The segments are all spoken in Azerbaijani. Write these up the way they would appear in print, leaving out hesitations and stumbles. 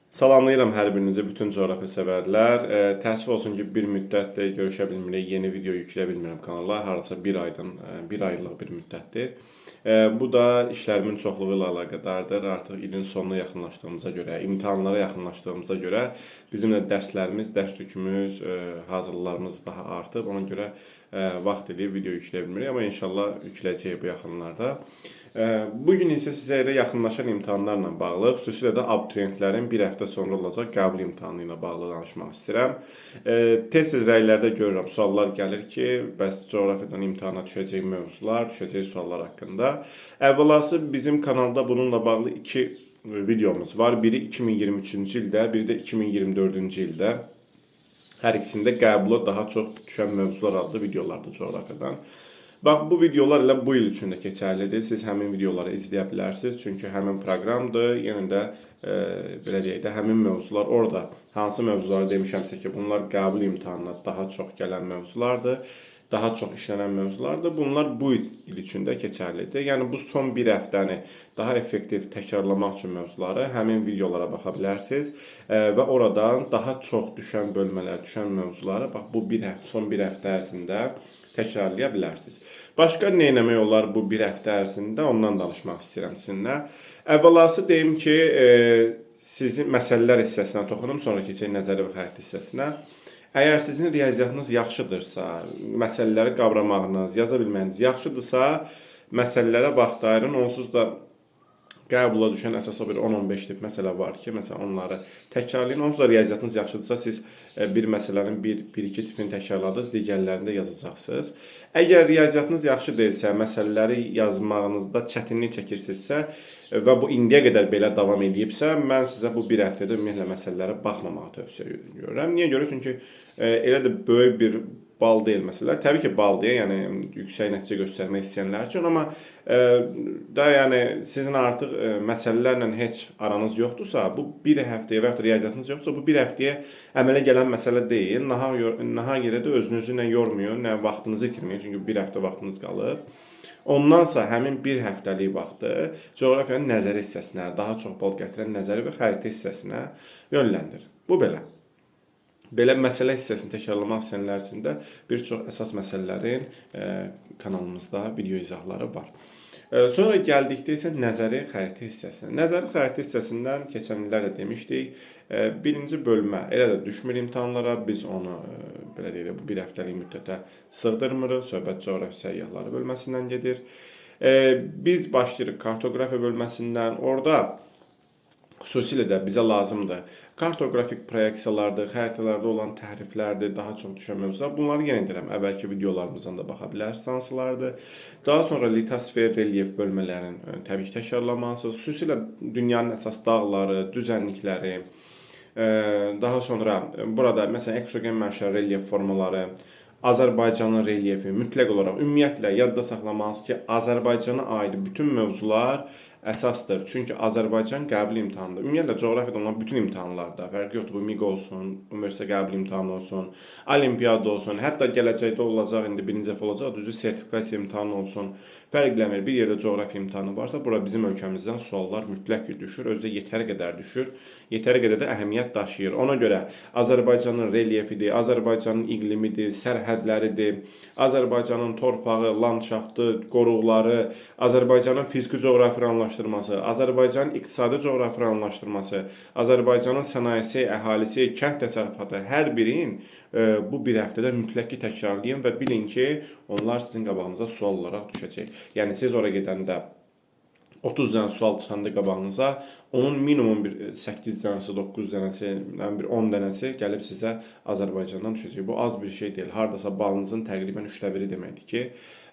Salamlayıram hər birinizi, bütün coğrafiya sevərlər. Təəssüf olsun ki, bir müddətdir görüşə bilmirik, yeni video yükləyə bilmirəm kanala. Hardasa bir aydan, bir aylıq bir müddətdir. Bu da işlərimin çoxluğu ilə əlaqədardır. Artıq ilin sonuna yaxınlaşdığımıza görə, imtahanlara yaxınlaşdığımıza görə bizim də dərslərimiz, dərs yükümüz, hazırlıqlarımız daha artıb. Ona görə vaxt eləyib video yükləyə bilmirik, amma inşallah yükləyəcəyik bu yaxınlarda. Bugün isə sizə elə yaxınlaşan imtahanlarla bağlı, xüsusilə də abituriyentlərin bir həftə sonra olacaq qəbul imtahanı ilə bağlı danışmaq istəyirəm. Tez-tez rəylərdə görürəm, suallar gəlir ki, bəs coğrafiyadan imtahana düşəcək mövzular, düşəcək suallar haqqında. Əvvəlası bizim kanalda bununla bağlı iki videomuz var. Biri 2023-cü ildə, biri də 2024-cü ildə. Hər ikisində qəbula daha çox düşən mövzular adlı videolardır coğrafiyadan. Bax, bu videolar elə bu il üçün də keçərlidir. Siz həmin videoları izləyə bilərsiniz. Çünki həmin proqramdır. Yenə də belə deyək də, həmin mövzular orada. Hansı mövzuları demişəmsə ki, bunlar qəbul imtahanına daha çox gələn mövzulardır. Daha çox işlənən mövzulardır. Bunlar bu il üçün də keçərlidir. Yəni, bu son bir həftəni daha effektiv təkrarlamaq üçün mövzuları həmin videolara baxa bilərsiniz. Və oradan daha çox düşən bölmələr, düşən mövzuları, bax, bu son bir həftə ərzində təkrarlaya bilərsiniz. Başqa nə etmək olar bu bir həftə ərzində, ondan danışmaq istəyirəm sizinlə. Əvvəlası deyim ki, sizin məsələlər hissəsinə toxunum, sonra keçək nəzəri və xəritə hissəsinə. Əgər sizin riyaziyyatınız yaxşıdırsa, məsələləri qavramağınız, yaza bilməyiniz yaxşıdırsa, məsələlərə vaxt ayırın. Onsuz da qəbula düşən əsasda bir 10-15 tip məsələ var ki, məsələn, onları təkrarlayın. Onsuz da riyaziyyatınız yaxşıdırsa, siz bir məsələnin 1-2 tipini təkrarladınız, digərlərini də yazacaqsınız. Əgər riyaziyyatınız yaxşı deyilsə, məsələləri yazmağınızda çətinlik çəkirsinizsə və bu indiyə qədər belə davam edibsə, mən sizə bu bir həftədə ümumiyyətlə məsələlərə baxmamağı tövsiyə edirəm. Niyə görə? Çünki elə də böyük bir bal deyil məsələlər. Təbii ki, bal deyə, yəni yüksək nəticə göstərmək istəyənlər üçün, amma da yəni sizin artıq məsələlərlə heç aranız yoxdursa, bu bir həftəyə və ya riyaziyyatınız yoxdursa, bu bir həftəyə əmələ gələn məsələ deyil. Nahaq yerə də özünüzü nə yormayın, nə vaxtınızı itirməyin, çünki bir həftə vaxtınız qalır. Ondansa həmin bir həftəlik vaxtı coğrafiyanın nəzəri hissəsinə, daha çox bal gətirən nəzəri və xəritə hissəsinə yönləndir. Bu belə. Belə məsələ hissəsini təkrarlamaq istəyənlər üçün də bir çox əsas məsələlərin kanalımızda video izahları var. Sonra gəldikdə isə nəzəri xəritə hissəsinə. Nəzəri xəritə hissəsindən keçən illərdə demişdik, birinci bölmə elə də düşmür imtahanlara, biz onu belə deyək, bu bir həftəlik müddətə sığdırmırıq, söhbət coğrafiya səyyahları bölməsindən gedir. Biz başlayırıq kartografiya bölməsindən, orada xüsusilə də bizə lazımdır kartoqrafik proyeksiyalardır, xəritələrdə olan təhriflərdir, daha çox düşən mövzular. Bunları yenə deyirəm, əvvəlki videolarımızdan da baxa bilərsiniz hansılardır. Daha sonra litosfer, relyef bölmələrini təbii ki, təkrarlamalısınız. Xüsusilə dünyanın əsas dağları, düzənlikləri, daha sonra burada məsələn eksogen mənşəli relyef formaları, Azərbaycanın relyefi mütləq olaraq ümumiyyətlə yadda saxlamalısınız ki, Azərbaycana aid bütün mövzular əsasdır. Çünki Azərbaycan qəbul imtahanıdır. Ümumiyyətlə coğrafiyada olan bütün imtahanlarda, fərqi yoxdur, bu MİQ olsun, universitet qəbul imtahanı olsun, olimpiyada olsun, hətta gələcəkdə olacaq, indi birinci dəfə olacaq, düzü sertifikasiya imtahanı olsun, fərqləmir. Bir yerdə coğrafiya imtahanı varsa, bura bizim ölkəmizdən suallar mütləq ki, düşür, özdə yetəri qədər düşür, yetəri qədər də əhəmiyyət daşıyır. Ona görə Azərbaycanın relyefidir, Azərbaycanın iqlimidir, sərhədləridir, Azərbaycanın torpağı, landşaftı, qoruqları, Azərbaycanın fiziki coğrafi anlaşdırması, Azərbaycanın iqtisadi coğrafi anlaşdırması, Azərbaycanın sənayesi, əhalisi, kənd təsərrüfatı hər birin bu bir həftədə mütləq ki təkrarlayın və bilin ki, onlar sizin qabağınıza sual olaraq düşəcək. Yəni siz ora gedəndə 30 dənə sual çıxanda qabağınıza, onun minimum bir 8 dənəsi, 9 dənəsi, bir 10 dənəsi gəlib sizə Azərbaycandan düşəcək. Bu az bir şey deyil. Hardasa balınızın təqribən 1/3 deməkdir ki,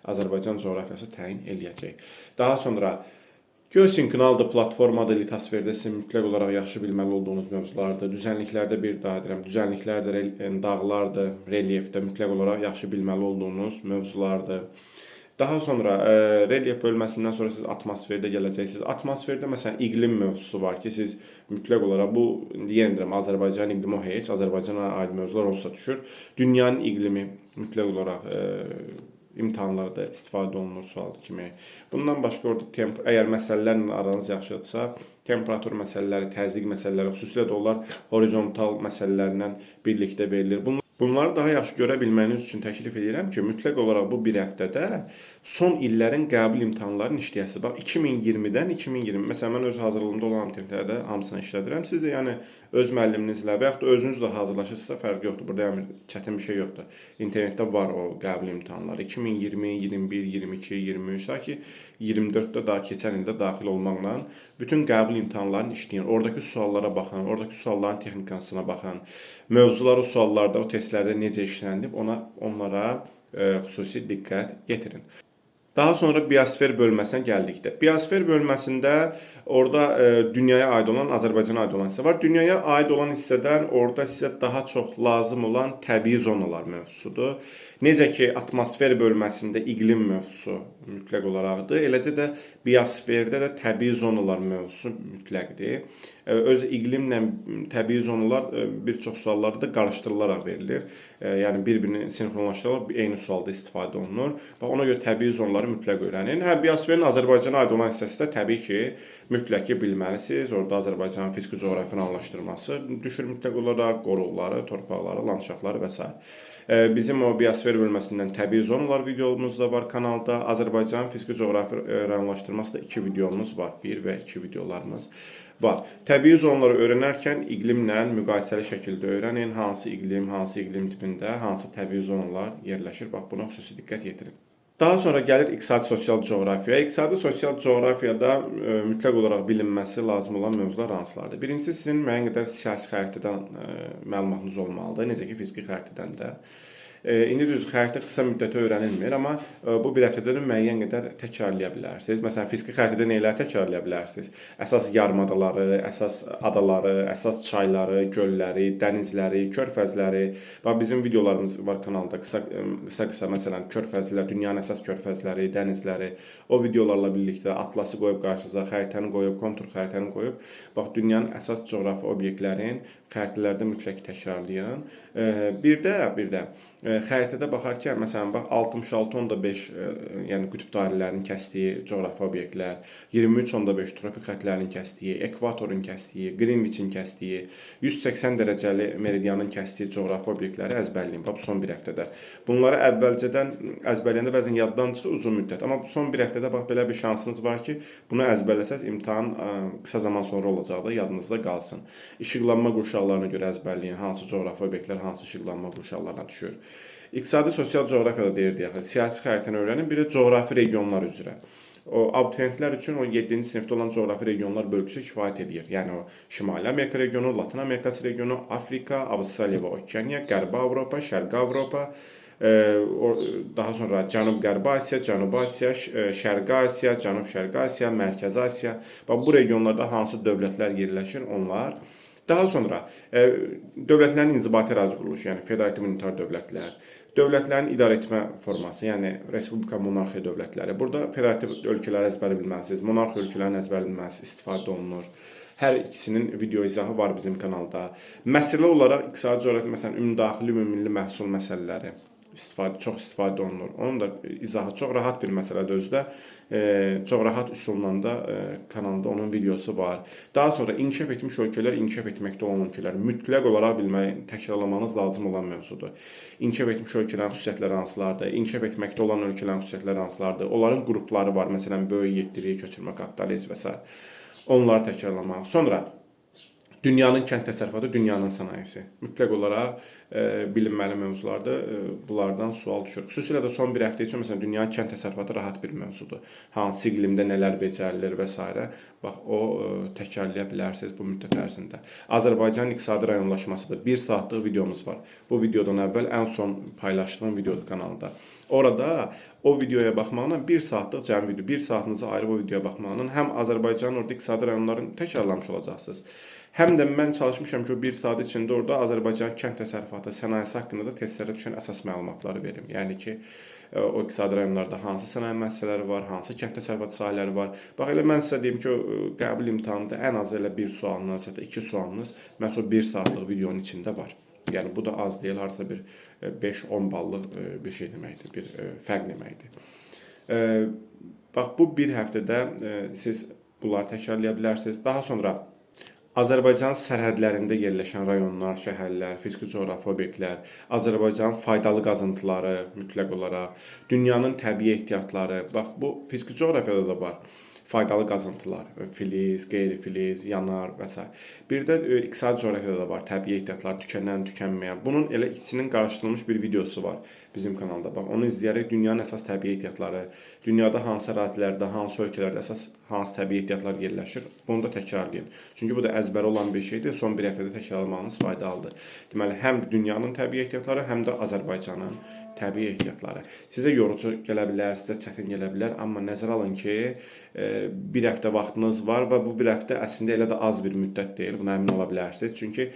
Azərbaycan coğrafiyası təyin eləyəcək. Daha sonra geosinkronaldır, platformadır, litosferdə sizin mütləq olaraq yaxşı bilməli olduğunuz mövzulardır. Düzənliklərdə bir daha deyirəm, düzənliklərdir, dağlardır, relyefdə mütləq olaraq yaxşı bilməli olduğunuz mövzulardır. Daha sonra relyef bölməsindən sonra siz atmosferdə gələcəksiniz. Atmosferdə məsələn iqlim mövzusu var ki, siz mütləq olaraq bu yenə deyirəm, Azərbaycan iqlimi o heç, Azərbaycana aid mövzular olsa düşür. Dünyanın iqlimi mütləq olaraq imtahanlarda istifadə olunur sual kimi. Bundan başqa orada əgər məsələlərlə aranız yaxşıdırsa, temperatur məsələləri, təzyiq məsələləri, xüsusilə də onlar horizontal məsələlərlə birlikdə verilir. Bunları daha yaxşı görə bilməyiniz üçün təklif edirəm ki, mütləq olaraq bu bir həftədə son illərin qəbul imtahanlarını işləyəsiniz. Bax 2020-dən 2020, məsələn mən öz hazırlığımda olan abituriyentlərdə hamısını işlədirəm. Siz də yəni öz müəlliminizlə və yaxud da özünüz də hazırlaşırsınızsa fərqi yoxdur. Burada yəni çətin bir şey yoxdur. İnternetdə var o qəbul imtahanları. 2020, 21, 22, 23, ta ki 24-də daha keçən ildə daxil olmaqla bütün qəbul imtahanlarını işləyin. Oradakı suallara baxın, oradakı sualların texnikasına baxın. Mövzular o suallarda, o testlərdə necə işlənilib, onlara xüsusi diqqət yetirin. Daha sonra biosfer bölməsinə gəldikdə. Biosfer bölməsində orada dünyaya aid olan, Azərbaycana aid olan hissə var. Dünyaya aid olan hissədən orada sizə daha çox lazım olan təbii zonalar mövzusudur. Necə ki, atmosfer bölməsində iqlim mövzusu mütləq olaraqdır, eləcə də biosferdə də təbii zonalar mövzusu mütləqdir. Öz iqlimlə təbii zonalar bir çox suallarda da qarışdırılaraq verilir. Yəni bir-birini sinxronlaşdırılaraq eyni sualda istifadə olunur. Və ona görə təbii zonaları mütləq öyrənin. Biosferin Azərbaycana aid olan hissəsi də təbii ki, mütləq ki bilməlisiniz. Orada Azərbaycanın fiziki coğrafi anlaşdırması düşür mütləq olaraq, qoruqları, torpaqları, landşaftları və s. Bizim o biosfer bölməsindən təbii zonalar videomuz da var kanalda. Azərbaycanın fiziki coğrafi rayonlaşdırması da 2 videomuz var. 1 və 2 videolarımız var. Təbii zonaları öyrənərkən iqlimlə müqayisəli şəkildə öyrənin. Hansı iqlim tipində, hansı təbii zonalar yerləşir. Bax, buna xüsusi diqqət yetirin. Daha sonra gəlir iqtisadi sosial coğrafiya. İqtisadi sosial coğrafiyada mütləq olaraq bilinməsi lazım olan mövzular hansılardır? Birincisi, sizin müəyyən qədər siyasi xəritədən məlumatınız olmalıdır. Necə ki, fiziki xəritədən də. İndi düz xəritə qısa müddətə öyrənilmir, amma bu bir həftədə müəyyən qədər təkrarlaya bilərsiniz. Məsələn, fiziki xəritədə nələri təkrarlaya bilərsiniz? Əsas yarımadaları, əsas adaları, əsas çayları, gölləri, dənizləri, körfəzləri. Bax, bizim videolarımız var kanalda. Qısa məsələn, körfəzlər, dünyanın əsas körfəzləri, dənizləri. O videolarla birlikdə atlası qoyub qarşınıza, xəritəni qoyub, kontur xəritəni qoyub. Bax, dünyanın əsas coğrafi obyektlərin xəritələrdə mütləq təkrarlayın. Bir də xəritədə baxarkən, məsələn, bax 66.5 yəni qütb dairələrinin kəsdiyi coğrafi obyektlər, 23.5 tropik xəttlərinin kəsdiyi, ekvatorun kəsdiyi, Qrinviçin kəsdiyi, 180 dərəcəli meridianın kəsdiyi coğrafi obyektləri əzbərləyin. Bax, son bir həftədə. Bunları əvvəlcədən əzbərləyəndə bəzən yaddan çıxır uzun müddət. Amma son bir həftədə bax, belə bir şansınız var ki, bunu əzbərləsəz imtahan qısa zaman sonra olacaq da yadınızda qalsın. İşıqlanma qurşaqlarına görə əzbərləyin. Hansı coğrafi obyektlər hansı işıqlanma qurşaqlarına düşür. İqtisadi sosial coğrafiyada deyirdik axı, siyasi xəritəni öyrənin, bir də coğrafi regionlar üzrə. O abituriyentlər üçün o 7-ci sinifdə olan coğrafi regionlar bölgüsü kifayət edir. Yəni o Şimali Amerika regionu, Latin Amerikası regionu, Afrika, Avstraliya və Okeaniya, Qərbi Avropa, Şərqi Avropa, daha sonra Cənub-Qərbi Asiya, Cənubi Asiya, Şərqi Asiya, Cənub-Şərqi Asiya, Mərkəzi Asiya. Bax, bu regionlarda hansı dövlətlər yerləşir, onlar. Daha sonra dövlətlərin inzibati ərazi quruluşu, yəni federativ unitar dövlətlər, dövlətlərin idarə etmə forması, yəni respublika monarxiya dövlətləri. Burada federativ ölkələri əzbəri bilməlisiniz, monarxiya ölkələrini əzbəri bilməlisiniz, istifadə olunur. Hər ikisinin video izahı var bizim kanalda. Məsələ olaraq iqtisadi coğrafiya, məsələn, ümumdaxili, ümumilli məhsul məsələləri çox istifadə olunur. Onun da izahı çox rahat bir məsələdir özü də. Çox rahat üsulla da kanalda onun videosu var. Daha sonra inkişaf etmiş ölkələr, inkişaf etməkdə olan ölkələr mütləq olaraq bilmək, təkrarlamanız lazım olan mövzudur. İnkişaf etmiş ölkələrin xüsusiyyətləri hansılardır? İnkişaf etməkdə olan ölkələrin xüsusiyyətləri hansılardır? Onların qrupları var, məsələn, böyük yetkinlik, köçürmə, kapitalizm və s. Onları təkrarlamaq. Sonra dünyanın kənd təsərrüfatı, dünyanın sənayesi. Mütləq olaraq bilinməli mövzulardır. Bunlardan sual düşür. Xüsusilə də son bir həftə üçün, məsələn, dünyanın kənd təsərrüfatı rahat bir mövzudur. Hansı iqlimdə nələr becərilir və s. Bax, o təkrarlaya bilərsiniz bu müddət ərzində. Azərbaycanın iqtisadi rayonlaşmasıdır. 1 saatlıq videomuz var. Bu videodan əvvəl ən son paylaşdığım videodur kanalda. Orada o videoya baxmaqla 1 saatlıq cəmi video, 1 saatınızı ayırıb o videoya baxmaqla həm Azərbaycanın orada iqtisadi rayonlarını təkrarlamış olacaqsınız. Həm də mən çalışmışam ki, o 1 saat içində orada Azərbaycanın kənd təsərrüfatı, sənayesi haqqında da testlərə düşən əsas məlumatları verim. Yəni ki, o iqtisadi rayonlarda hansı sənaye müəssisələri var, hansı kənd təsərrüfatı sahələri var. Bax, elə mən sizə deyim ki, o qəbul imtahanında ən az elə 1 sualınız, hətta 2 sualınız məhz o 1 saatlıq videonun içində var. Yəni bu da az deyil, harca bir 5-10 ballıq bir şey deməkdir, bir fərq deməkdir. Bax bu bir həftədə siz bunları təkrarlaya bilərsiniz. Daha sonra Azərbaycan sərhədlərində yerləşən rayonlar, şəhərlər, fiziki coğrafi obyektlər, Azərbaycanın faydalı qazıntıları mütləq olaraq, dünyanın təbii ehtiyatları, bax bu fiziki coğrafiyada da var. Faydalı qazıntılar, filiz, qeyri-filiz, yanar və s. Bir də iqtisadi coğrafiyada da var, təbii ehtiyatlar, tükənən, tükənməyən. Bunun elə ikisinin qarşılaşdırılmış bir videosu var bizim kanalda. Bax, onu izləyərək dünyanın əsas təbii ehtiyatları, dünyada hansı ərazilərdə, hansı ölkələrdə əsas hansı təbii ehtiyatlar yerləşir, bunu da təkrarlayın. Çünki bu da əzbəri olan bir şeydir. Son bir həftədə təkrarlamağınız faydalıdır. Deməli, həm dünyanın təbii ehtiyatları, həm də Azərbaycanın təbii ehtiyatları. Sizə yorucu gələ bilər, sizə çətin gələ bilər, amma nəzərə alın ki, bir həftə vaxtınız var və bu bir həftə əslində elə də az bir müddət deyil, buna əmin ola bilərsiniz. Çünki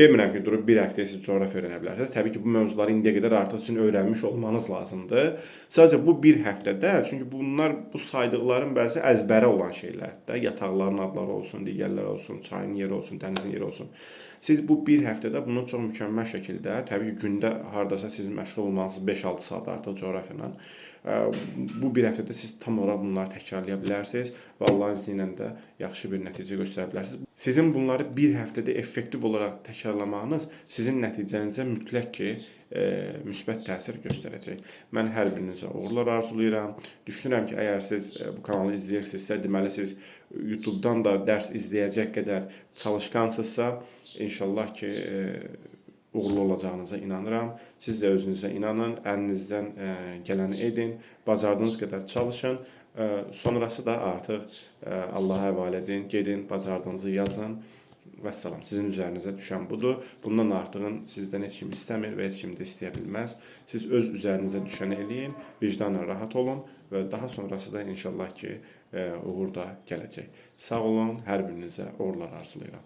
demirəm ki, durub bir həftəyə siz coğrafiya öyrənə bilərsiniz. Təbii ki, bu mövzuları indiyə qədər artıq sizin öyrənmiş olmanız lazımdır. Sadəcə bu bir həftədə, çünki bunlar, bu saydıqların bəzi əzbəri olan şeylərdir. Yataqların adları olsun, digərləri olsun, çayın yeri olsun, dənizin yeri olsun. Siz bu bir həftədə bunu çox mükəmməl şəkildə, təbii ki, gündə hardasa siz məşğul olmalısınız 5-6 saat artıq coğrafiya ilə. Bu bir həftədə siz tam olaraq bunları təkrarlaya bilərsiniz və Allahın izni ilə də yaxşı bir nəticə göstərə bilərsiniz. Sizin bunları bir həftədə effektiv olaraq təkrarlamağınız sizin nəticənizə mütləq ki, müsbət təsir göstərəcək. Mən hər birinizə uğurlar arzulayıram. Düşünürəm ki, əgər siz bu kanalı izləyirsinizsə, deməli siz YouTube-dan da dərs izləyəcək qədər çalışqansınızsa, inşallah ki, uğurlu olacağınıza inanıram. Siz də özünüzə inanın, əlinizdən gələni edin, bacardığınız qədər çalışın. Sonrası da artıq Allaha həvalə edin, gedin, bacardığınızı yazın. Vəssalam, sizin üzərinizə düşən budur. Bundan artığın sizdən heç kim istəmir və heç kim də istəyə bilməz. Siz öz üzərinizə düşəni eləyin, vicdanla rahat olun və daha sonrası da inşallah ki, uğur da gələcək. Sağ olun, hər birinizə uğurlar arzulayıram.